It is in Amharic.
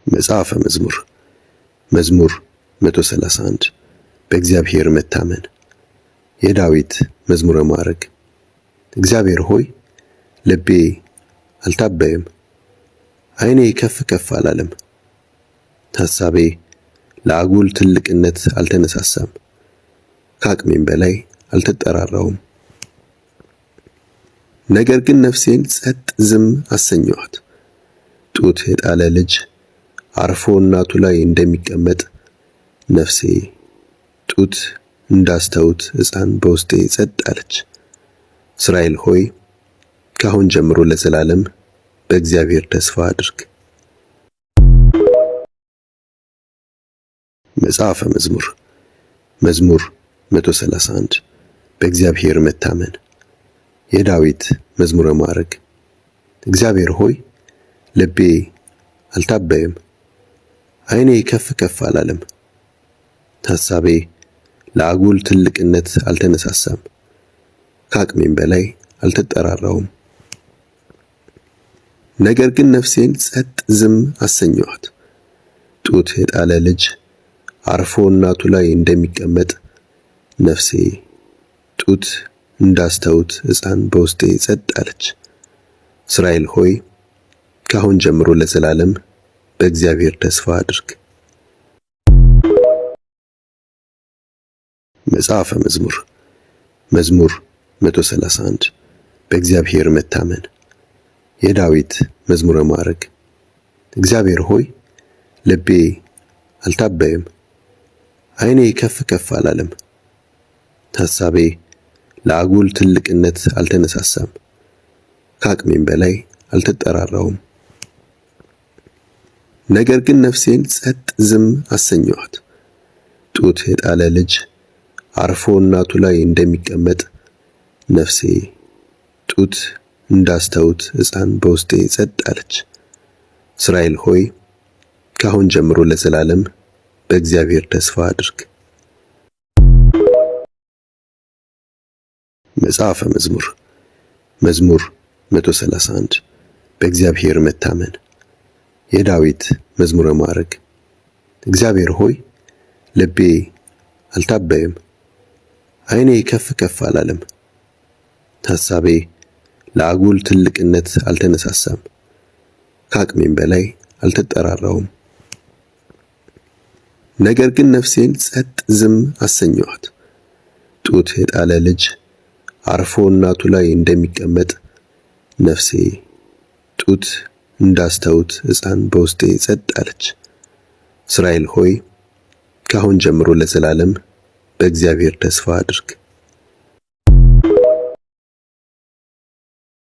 መጽሐፈ መዝሙር መዝሙር 131 በእግዚአብሔር መታመን። የዳዊት መዝሙረ ማዕረግ። እግዚአብሔር ሆይ ልቤ አልታበየም፣ ዓይኔ ከፍ ከፍ አላለም። ሐሳቤ ለአጉል ትልቅነት አልተነሳሳም፣ ከአቅሜም በላይ አልተጠራራውም። ነገር ግን ነፍሴን ጸጥ ዝም አሰኘኋት። ጡት የጣለ ልጅ አርፎ እናቱ ላይ እንደሚቀመጥ ነፍሴ ጡት እንዳስተውት ሕፃን በውስጤ ጸጥ አለች። እስራኤል ሆይ ካሁን ጀምሮ ለዘላለም በእግዚአብሔር ተስፋ አድርግ። መጽሐፈ መዝሙር መዝሙር 131 በእግዚአብሔር መታመን። የዳዊት መዝሙረ ማዕረግ። እግዚአብሔር ሆይ ልቤ አልታበየም፣ ዓይኔ ከፍ ከፍ አላለም። ሐሳቤ ለአጉል ትልቅነት አልተነሳሳም፣ ከአቅሜም በላይ አልተጠራራውም። ነገር ግን ነፍሴን ጸጥ ዝም አሰኘኋት። ጡት የጣለ ልጅ አርፎ እናቱ ላይ እንደሚቀመጥ ነፍሴ ጡት እንዳስተውት ሕፃን በውስጤ ጸጥ አለች። እስራኤል ሆይ ካሁን ጀምሮ ለዘላለም በእግዚአብሔር ተስፋ አድርግ። መጽሐፈ መዝሙር መዝሙር 131 በእግዚአብሔር መታመን። የዳዊት መዝሙረ ማዕረግ። እግዚአብሔር ሆይ ልቤ አልታበየም፣ ዓይኔ ከፍ ከፍ አላለም። ሐሳቤ ለአጉል ትልቅነት አልተነሳሳም፣ ከአቅሜም በላይ አልተጠራራውም። ነገር ግን ነፍሴን ጸጥ ዝም አሰኘኋት። ጡት የጣለ ልጅ አርፎ እናቱ ላይ እንደሚቀመጥ ነፍሴ ጡት እንዳስተውት ሕፃን በውስጤ ጸጥ አለች። እስራኤል ሆይ ካሁን ጀምሮ ለዘላለም በእግዚአብሔር ተስፋ አድርግ። መጽሐፈ መዝሙር መዝሙር 131 በእግዚአብሔር መታመን። የዳዊት መዝሙረ ማዕረግ። እግዚአብሔር ሆይ ልቤ አልታበየም፣ ዓይኔ ከፍ ከፍ አላለም። ሐሳቤ ለአጉል ትልቅነት አልተነሳሳም፣ ከአቅሜም በላይ አልተጠራራውም። ነገር ግን ነፍሴን ጸጥ ዝም አሰኘኋት። ጡት የጣለ ልጅ አርፎ እናቱ ላይ እንደሚቀመጥ ነፍሴ ጡት እንዳስተውት ሕፃን በውስጤ ጸጥ አለች። እስራኤል ሆይ ካሁን ጀምሮ ለዘላለም በእግዚአብሔር ተስፋ አድርግ።